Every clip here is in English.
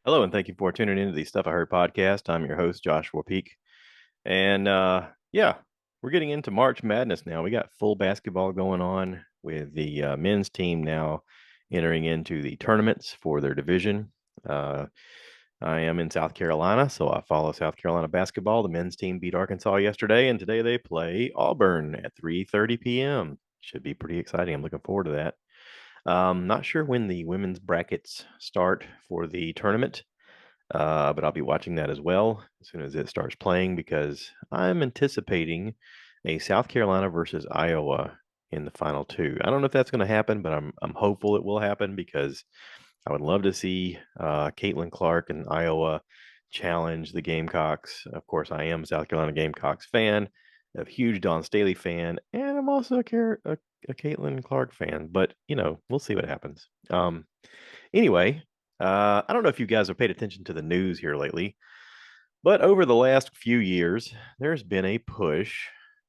Hello, and thank you for tuning into the Stuff I Heard podcast. I'm your host, Joshua Peak. And yeah, we're getting into March Madness now. We got full basketball going on with the men's team now entering into the tournaments for their division. Uh, I am in South Carolina, so I follow South Carolina basketball. The men's team beat Arkansas yesterday, and today they play Auburn at 3:30 p.m. Should be pretty exciting. I'm looking forward to that. Not sure when the women's brackets start for the tournament, but I'll be watching that as well as soon as it starts playing because I'm anticipating a South Carolina versus Iowa in the final two. I don't know if that's going to happen, but I'm hopeful it will happen because I would love to see Caitlin Clark and Iowa challenge the Gamecocks. Of course, I am a South Carolina Gamecocks fan, a huge Don Staley fan, and I'm also a Caitlin Clark fan. But we'll see what happens. Anyway, I don't know if you guys have paid attention to the news here lately, but over the last few years, there's been a push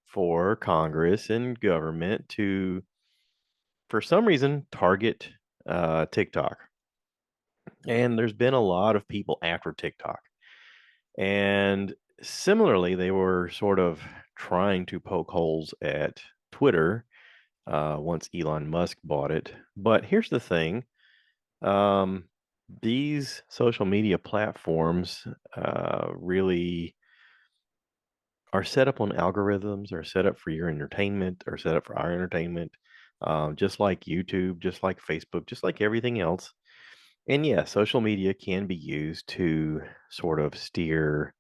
for Congress and government to, for some reason, target TikTok. And there's been a lot of people after TikTok. And similarly, they were sort of trying to poke holes at Twitter once Elon Musk bought it. But here's the thing. Um, these social media platforms really are set up on algorithms, are set up for your entertainment, are set up for our entertainment, just like YouTube, just like Facebook, just like everything else. And yeah, social media can be used to sort of steer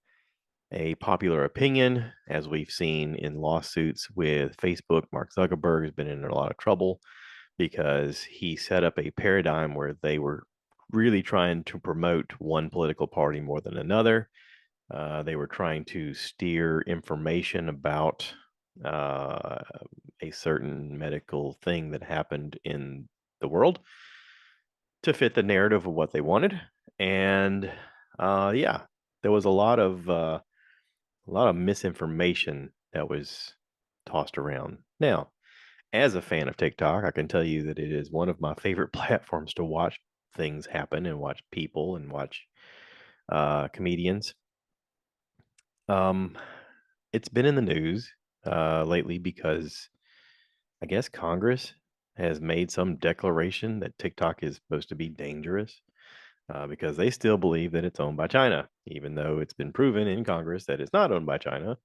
a popular opinion, as we've seen in lawsuits with Facebook. Mark Zuckerberg has been in a lot of trouble because he set up a paradigm where they were really trying to promote one political party more than another. They were trying to steer information about uh, a certain medical thing that happened in the world to fit the narrative of what they wanted. And yeah, there was a lot of misinformation that was tossed around. Now, as a fan of TikTok, I can tell you that it is one of my favorite platforms to watch things happen and watch people and watch comedians. Um, it's been in the news lately because I guess Congress has made some declaration that TikTok is supposed to be dangerous because they still believe that it's owned by China, even though it's been proven in Congress that it's not owned by China.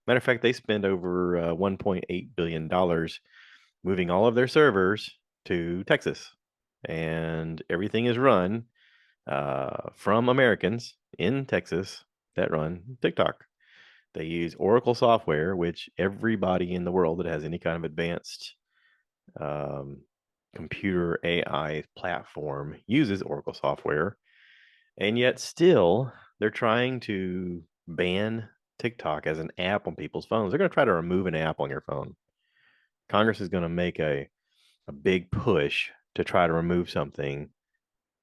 Matter of fact, they spend over $1.8 billion moving all of their servers to Texas, and everything is run from Americans in Texas that run TikTok. They use Oracle software, which everybody in the world that has any kind of advanced um, computer AI platform uses Oracle software. And yet, still, they're trying to ban TikTok as an app on people's phones. They're going to try to remove an app on your phone. Congress is going to make a big push to try to remove something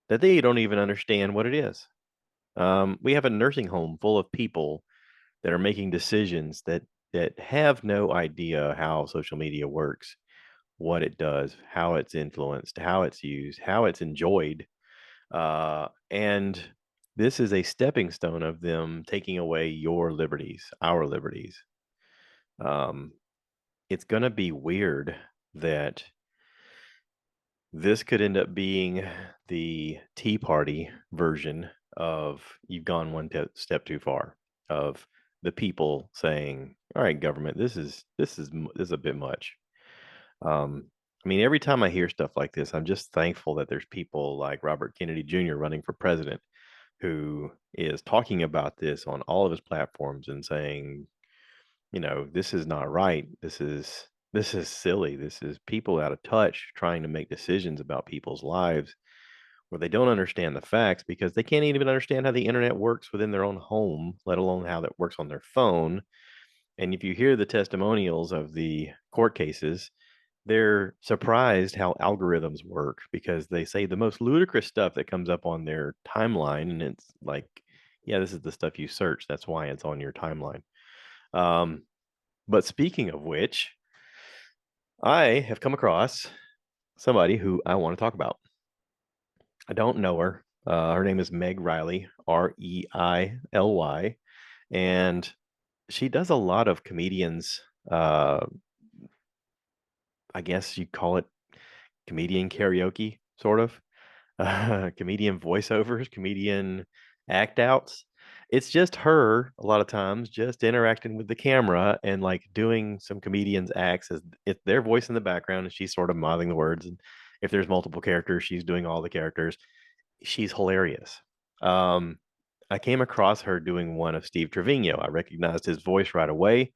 that they don't even understand what it is. We have a nursing home full of people that are making decisions that have no idea how social media works, what it does, how it's influenced, how it's used, how it's enjoyed. And this is a stepping stone of them taking away your liberties, our liberties. Um, it's going to be weird that this could end up being the Tea Party version of you've gone one step too far, of the people saying, "All right, government, this is a bit much." Um, I mean, every time I hear stuff like this, I'm just thankful that there's people like Robert Kennedy Jr. running for president who is talking about this on all of his platforms and saying, this is not right. This is silly. This is people out of touch trying to make decisions about people's lives where they don't understand the facts because they can't even understand how the internet works within their own home, let alone how that works on their phone. And if you hear the testimonials of the court cases, they're surprised how algorithms work because they say the most ludicrous stuff that comes up on their timeline. And it's like, yeah, this is the stuff you search. That's why it's on your timeline. Um, but speaking of which, I have come across somebody who I want to talk about. I don't know her. Her name is Meg Riley, Reily, and she does a lot of comedians. Uh, I guess you call it comedian karaoke, sort of. Comedian voiceovers, comedian act outs. It's just her a lot of times just interacting with the camera and like doing some comedians acts as if their voice in the background and she's sort of mouthing the words. And if there's multiple characters, she's doing all the characters. She's hilarious. Um, I came across her doing one of Steve Trevino. I recognized his voice right away.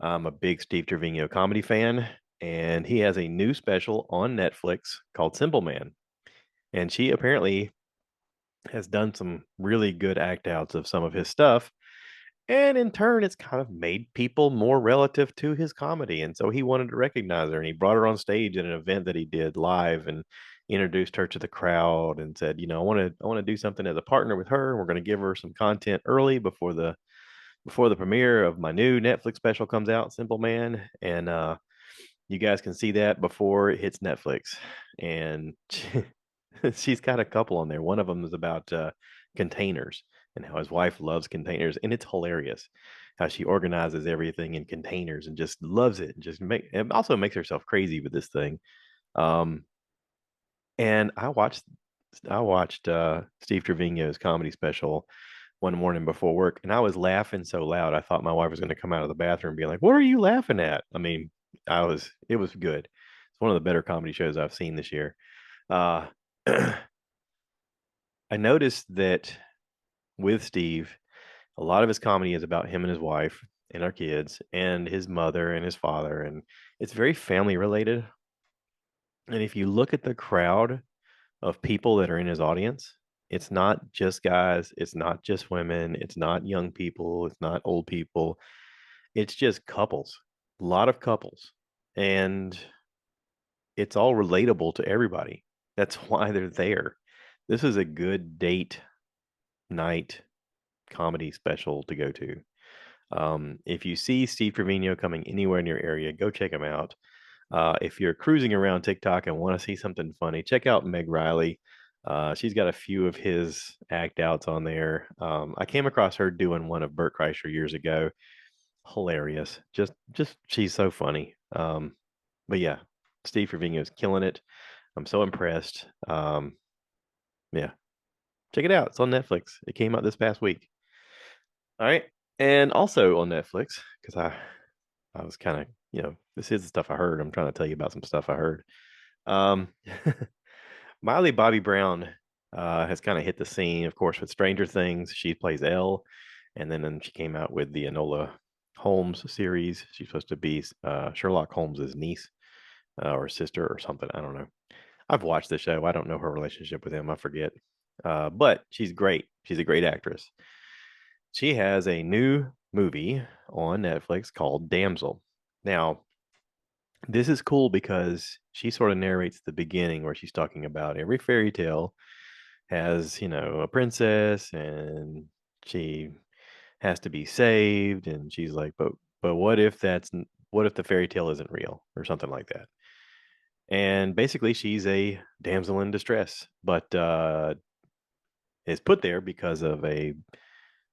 I'm a big Steve Trevino comedy fan, and he has a new special on Netflix called Simple Man. And she apparently has done some really good act outs of some of his stuff. And in turn, it's kind of made people more relative to his comedy. And so he wanted to recognize her and he brought her on stage at an event that he did live and introduced her to the crowd and said, I want to do something as a partner with her. We're going to give her some content early before the premiere of my new Netflix special comes out, Simple Man. And you guys can see that before it hits Netflix. And she's got a couple on there. One of them is about containers and how his wife loves containers, and it's hilarious how she organizes everything in containers and just loves it, and and also makes herself crazy with this thing. Um, and I watched Steve Trevino's comedy special one morning before work, and I was laughing so loud I thought my wife was going to come out of the bathroom being like, "What are you laughing at?" I mean, it was good. It's one of the better comedy shows I've seen this year. Uh, I noticed that with Steve, a lot of his comedy is about him and his wife and our kids and his mother and his father, and it's very family related. And if you look at the crowd of people that are in his audience, it's not just guys, it's not just women, it's not young people, it's not old people, it's just couples, a lot of couples. And it's all relatable to everybody. That's why they're there. This is a good date night comedy special to go to. If you see Steve Trevino coming anywhere in your area, go check him out. If you're cruising around TikTok and want to see something funny, check out Meg Riley. She's got a few of his act outs on there. I came across her doing one of Bert Kreischer years ago. Hilarious. Just she's so funny. But yeah, Steve Trevino is killing it. I'm so impressed. Yeah, check it out. It's on Netflix. It came out this past week. All right. And also on Netflix, because I was kind of, this is the stuff I heard. I'm trying to tell you about some stuff I heard. Um, Miley Bobby Brown has kind of hit the scene, of course, with Stranger Things. She plays Elle, and then she came out with the Enola Holmes series. She's supposed to be Sherlock Holmes's niece or sister or something. I don't know. I've watched the show. I don't know her relationship with him. I forget. But she's great. She's a great actress. She has a new movie on Netflix called Damsel. Now, this is cool because she sort of narrates the beginning where she's talking about every fairy tale has, a princess and she has to be saved. And she's like, but what if the fairy tale isn't real or something like that? And basically, she's a damsel in distress, but is put there because of a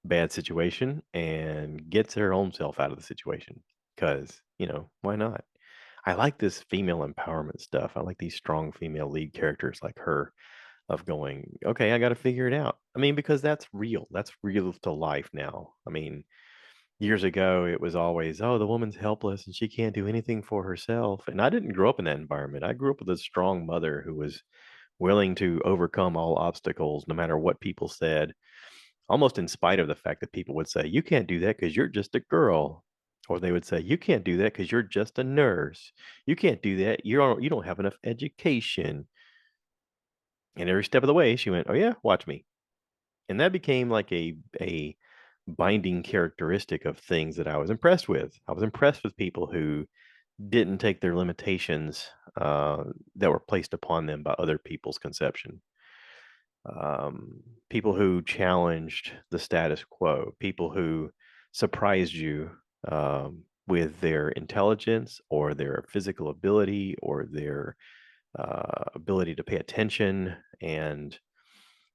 bad situation and gets her own self out of the situation because, why not? I like this female empowerment stuff. I like these strong female lead characters like her of going, okay, I got to figure it out. I mean, because that's real. That's real to life now. I mean, years ago, it was always, oh, the woman's helpless and she can't do anything for herself. And I didn't grow up in that environment. I grew up with a strong mother who was willing to overcome all obstacles, no matter what people said, almost in spite of the fact that people would say, you can't do that because you're just a girl. Or they would say, you can't do that because you're just a nurse. You can't do that. You don't have enough education. And every step of the way, she went, oh yeah, watch me. And that became like a binding characteristic of things that I was impressed with. I was impressed with people who didn't take their limitations that were placed upon them by other people's conception. People who challenged the status quo, people who surprised you with their intelligence or their physical ability or their ability to pay attention and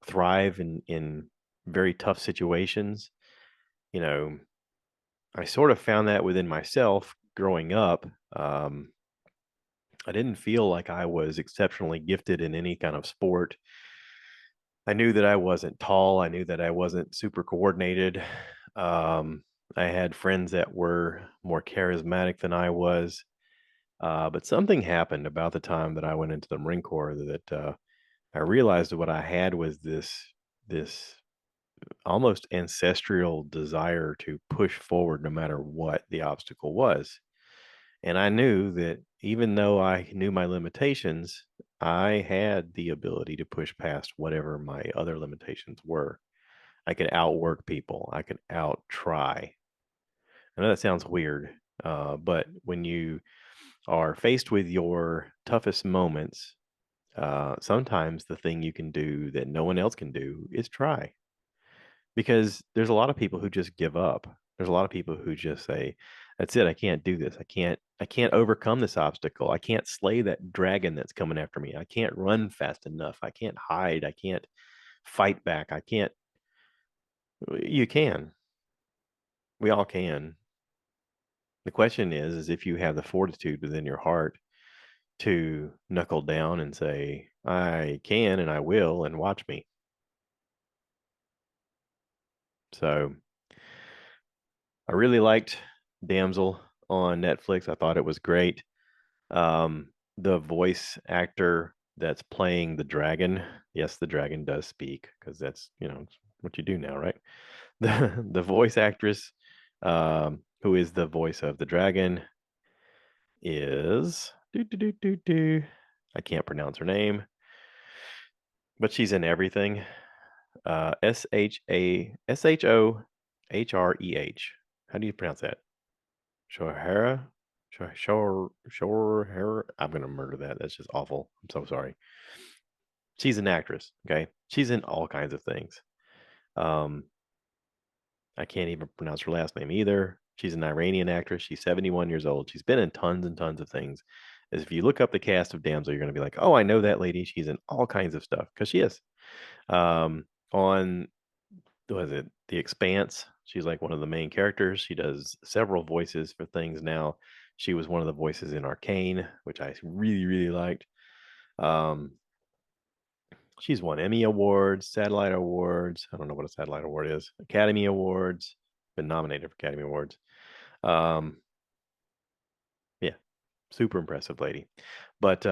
thrive in very tough situations. You know, I sort of found that within myself growing up. I didn't feel like I was exceptionally gifted in any kind of sport. I knew that I wasn't tall. I knew that I wasn't super coordinated. Um, I had friends that were more charismatic than I was. But something happened about the time that I went into the Marine Corps that I realized that what I had was this almost ancestral desire to push forward no matter what the obstacle was. And I knew that even though I knew my limitations, I had the ability to push past whatever my other limitations were. I could outwork people. I could out try. I know that sounds weird, but when you are faced with your toughest moments, sometimes the thing you can do that no one else can do is try. Because there's a lot of people who just give up. There's a lot of people who just say, "That's it. I can't do this. I can't overcome this obstacle. I can't slay that dragon that's coming after me. I can't run fast enough. I can't hide. I can't fight back. I can't." You can. We all can. The question is if you have the fortitude within your heart to knuckle down and say, "I can and I will, and watch me." So I really liked Damsel on Netflix. I thought it was great. The voice actor that's playing the dragon, yes, the dragon does speak because that's what you do now, right? The voice actress, who is the voice of the dragon, is I can't pronounce her name, but she's in everything. Shalshoreh. How do you pronounce that? Shohara? Shore. I'm gonna murder that. That's just awful. I'm so sorry. She's an actress. Okay, she's in all kinds of things. Um, I can't even pronounce her last name either. She's an Iranian actress. She's 71 years old. She's been in tons and tons of things. As if you look up the cast of Damsel, you're gonna be like, oh, I know that lady. She's in all kinds of stuff because she is. On what is it? The Expanse. She's like one of the main characters. She does several voices for things now. She was one of the voices in Arcane, which I really, really liked. Um, she's won Emmy Awards, Satellite Awards. I don't know what a Satellite Award is. Academy Awards. Been nominated for Academy Awards. Um, yeah, super impressive lady. But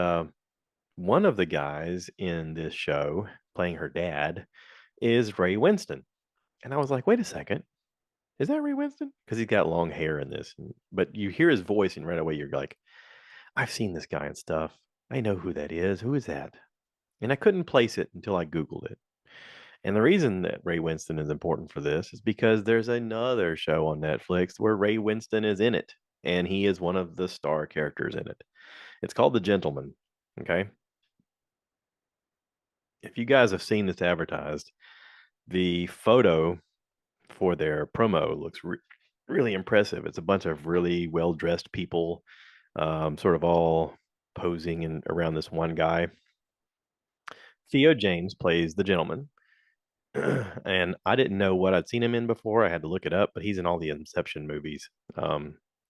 one of the guys in this show playing her dad is Ray Winston. And I was like, wait a second. Is that Ray Winston? Because he's got long hair in this. But you hear his voice, and right away you're like, I've seen this guy and stuff. I know who that is. Who is that? And I couldn't place it until I Googled it. And the reason that Ray Winston is important for this is because there's another show on Netflix where Ray Winston is in it, and he is one of the star characters in it. It's called The Gentleman. Okay. If you guys have seen this advertised, the photo for their promo looks really impressive. It's a bunch of really well dressed people, sort of all posing and around this one guy. Theo James plays the gentleman. And I didn't know what I'd seen him in before. I had to look it up, but he's in all the Inception movies.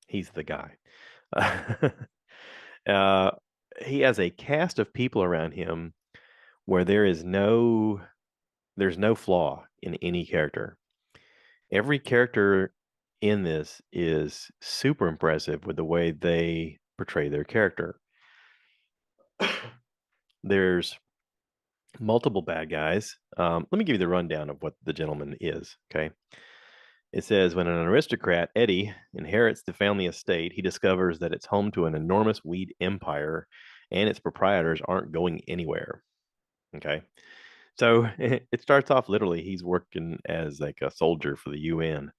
He's the guy. uh, he has a cast of people around him where there's no flaw in any character. Every character in this is super impressive with the way they portray their character. There's multiple bad guys. Let me give you the rundown of what the gentleman is. Okay. It says when an aristocrat, Eddie, inherits the family estate, he discovers that it's home to an enormous weed empire and its proprietors aren't going anywhere. Okay. So it starts off literally, he's working as like a soldier for the UN,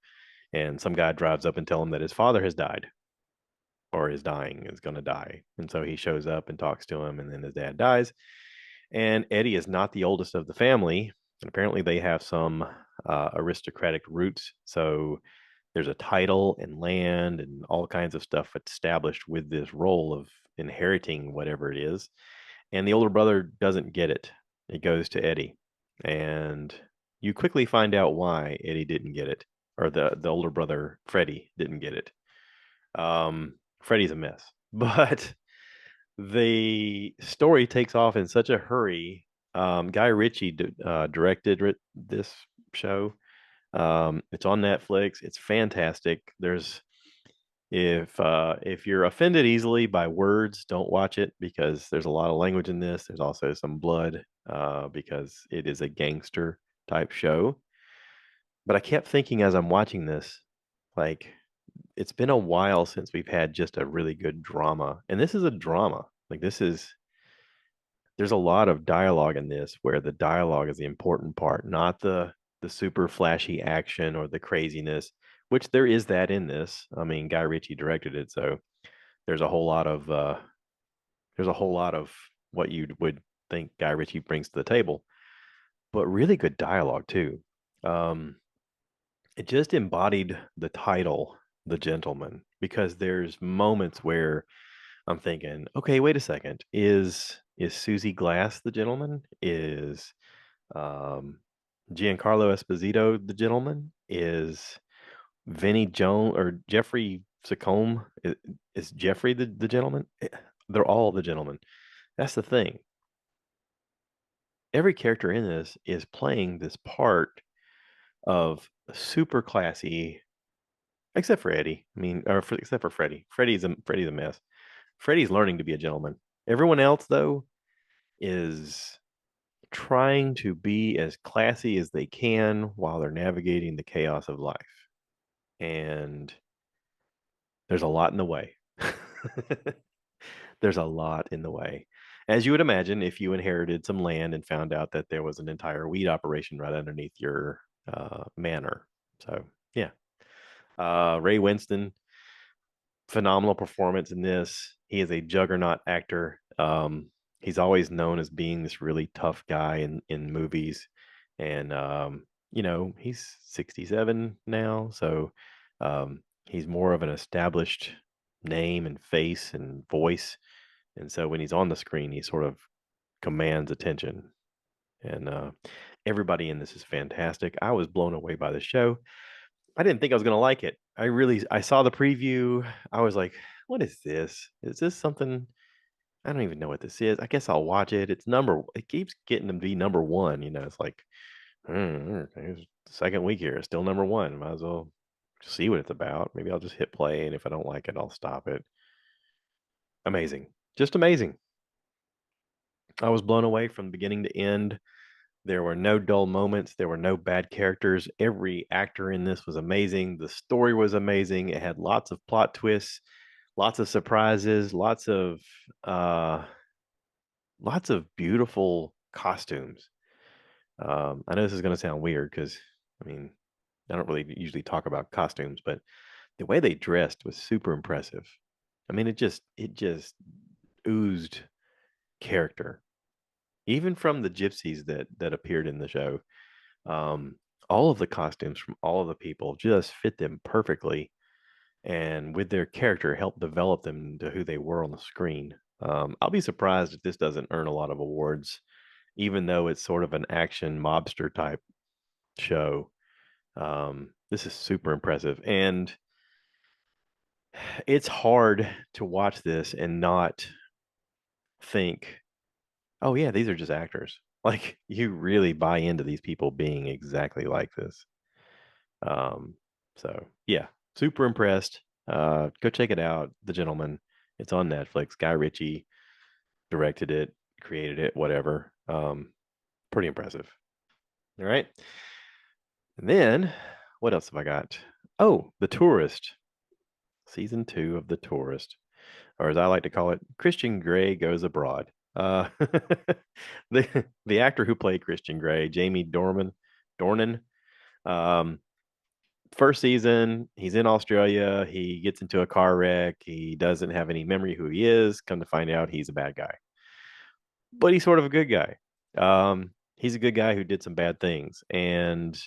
and some guy drives up and tell him that his father has died or is dying, is going to die. And so he shows up and talks to him, and then his dad dies. And Eddie is not the oldest of the family. And apparently they have some aristocratic roots. So there's a title and land and all kinds of stuff established with this role of inheriting whatever it is. And the older brother doesn't get it. It goes to Eddie. and you quickly find out why Eddie didn't get it, or the older brother Freddie didn't get it. Freddie's a mess, but the story takes off in such a hurry. Guy Ritchie directed this show. It's on Netflix. It's fantastic. If you're offended easily by words, don't watch it because there's a lot of language in this. There's also some blood because it is a gangster type show. But I kept thinking as I'm watching this, like it's been a while since we've had just a really good drama, and this is a drama. Like there's a lot of dialogue in this where the dialogue is the important part, not the super flashy action or the craziness, which there is that in this. I mean, Guy Ritchie directed it, so there's a whole lot of what you would think Guy Ritchie brings to the table, but really good dialogue too. Um, it just embodied the title, The Gentleman, because there's moments where I'm thinking, okay, wait a second, is Susie Glass the gentleman? Is um, Giancarlo Esposito the gentleman? Is Vinny Jones or Jeffrey Sacombe? Is Jeffrey the gentleman? They're all the gentlemen. That's the thing. Every character in this is playing this part of super classy, except for Eddie. I mean, except for Freddie. Freddie's a mess. Freddie's learning to be a gentleman. Everyone else, though, is trying to be as classy as they can while they're navigating the chaos of life. And there's a lot in the way. There's a lot in the way. As you would imagine, if you inherited some land and found out that there was an entire weed operation right underneath your manor. So, yeah. Ray Winston, phenomenal performance in this. He is a juggernaut actor. He's always known as being this really tough guy in movies, and he's 67 now, so he's more of an established name and face and voice, and so when he's on the screen, he sort of commands attention. And everybody in this is fantastic. I was blown away by the show. I didn't think I was gonna like it. I saw the preview. I was like, "What is this? Is this something? I don't even know what this is. I guess I'll watch it. It keeps getting to be number one. It's like, it's the second week here. It's still number one. Might as well see what it's about. Maybe I'll just hit play, and if I don't like it, I'll stop it." Amazing, just amazing. I was blown away from beginning to end. There were no dull moments. There were no bad characters. Every actor in this was amazing. The story was amazing. It had lots of plot twists, lots of surprises, uh, lots of beautiful costumes. I know this is going to sound weird because, I mean, I don't really usually talk about costumes, but the way they dressed was super impressive. I mean, it just oozed character, even from the gypsies that appeared in the show. Um, all of the costumes from all of the people just fit them perfectly, and with their character, helped develop them to who they were on the screen. I'll be surprised if this doesn't earn a lot of awards, even though it's sort of an action mobster type show. This is super impressive, and it's hard to watch this and not think, "Oh yeah, these are just actors." Like you really buy into these people being exactly like this. Um, so yeah, super impressed. Go check it out, The Gentleman. It's on Netflix. Guy Ritchie directed it, created it, whatever. Pretty impressive. All right. And then what else have I got? Oh, The Tourist, season 2 of The Tourist, or as I like to call it, Christian Grey Goes Abroad. The actor who played Christian Grey, Jamie Dornan. Um, First season, he's in Australia. He gets into a car wreck. He doesn't have any memory who he is. Come to find out, he's a bad guy, but he's sort of a good guy. He's a good guy who did some bad things, and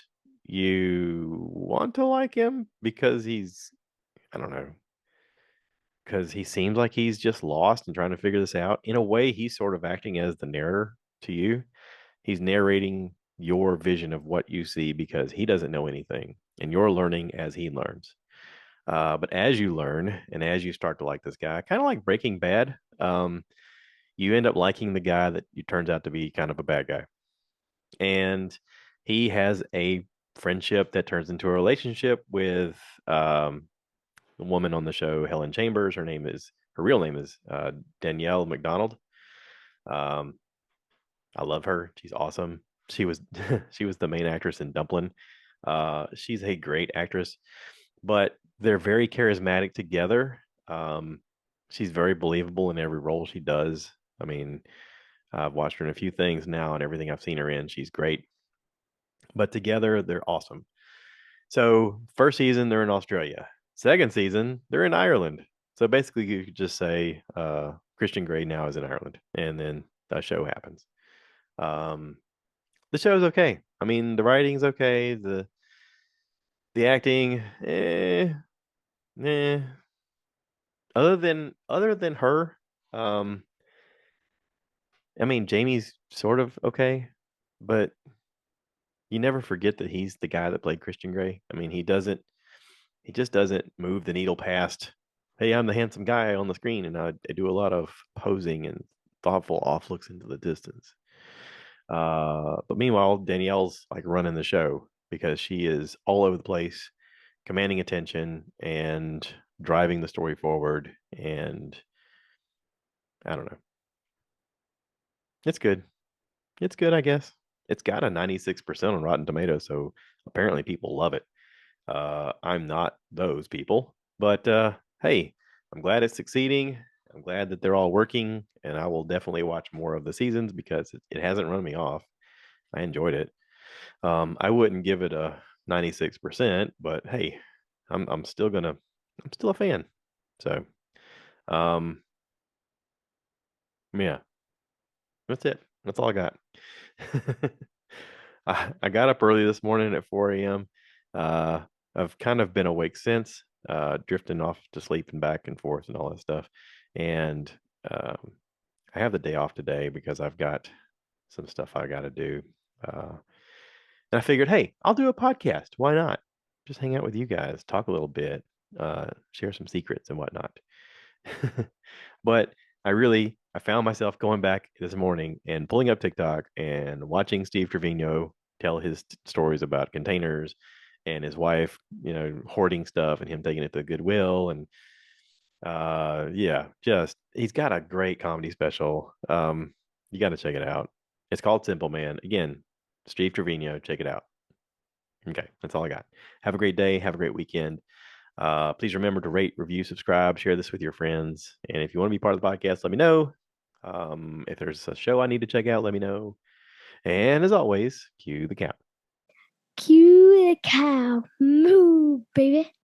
you want to like him because I don't know, because he seems like he's just lost and trying to figure this out. In a way, he's sort of acting as the narrator to you. He's narrating your vision of what you see because he doesn't know anything and you're learning as he learns. But as you learn and as you start to like this guy, kind of like Breaking Bad, you end up liking the guy that you turns out to be kind of a bad guy. And he has a friendship that turns into a relationship with the woman on the show, Helen Chambers. Her real name is Danielle Macdonald. Um, I love her. She's awesome. She was she was the main actress in Dumplin'. She's a great actress, but they're very charismatic together. Um, she's very believable in every role she does. I mean, I've watched her in a few things now, and everything I've seen her in, she's great. But together, they're awesome. So, first season, they're in Australia. Second season, they're in Ireland. So basically, you could just say Christian Grey now is in Ireland, and then the show happens. Um, the show's okay. I mean, the writing's okay. The acting, eh. Other than her, um, I mean, Jamie's sort of okay, but you never forget that he's the guy that played Christian Grey. I mean, he just doesn't move the needle past, hey, I'm the handsome guy on the screen, and I do a lot of posing and thoughtful off looks into the distance. But meanwhile, Danielle's like running the show because she is all over the place, commanding attention and driving the story forward. And I don't know. It's good. It's good, I guess. It's got a 96% on Rotten Tomatoes, so apparently people love it. I'm not those people, but hey, I'm glad it's succeeding. I'm glad that they're all working, and I will definitely watch more of the seasons because it hasn't run me off. I enjoyed it. I wouldn't give it a 96%, but hey, I'm still gonna I'm still a fan. So, um, yeah, that's it. That's all I got. I got up early this morning at 4 a.m. Uh, I've kind of been awake since, drifting off to sleep and back and forth and all that stuff. And um, I have the day off today because I've got some stuff I got to do. And I figured, hey, I'll do a podcast. Why not? Just hang out with you guys, talk a little bit, share some secrets and whatnot. But I found myself going back this morning and pulling up TikTok and watching Steve Trevino tell his stories about containers and his wife, hoarding stuff and him taking it to Goodwill. And yeah, just he's got a great comedy special. You got to check it out. It's called Simple Man. Again, Steve Trevino, check it out. Okay, that's all I got. Have a great day. Have a great weekend. Please remember to rate, review, subscribe, share this with your friends. And if you want to be part of the podcast, let me know. If there's a show I need to check out, let me know. And as always, cue the cow. Cue the cow. Moo, baby.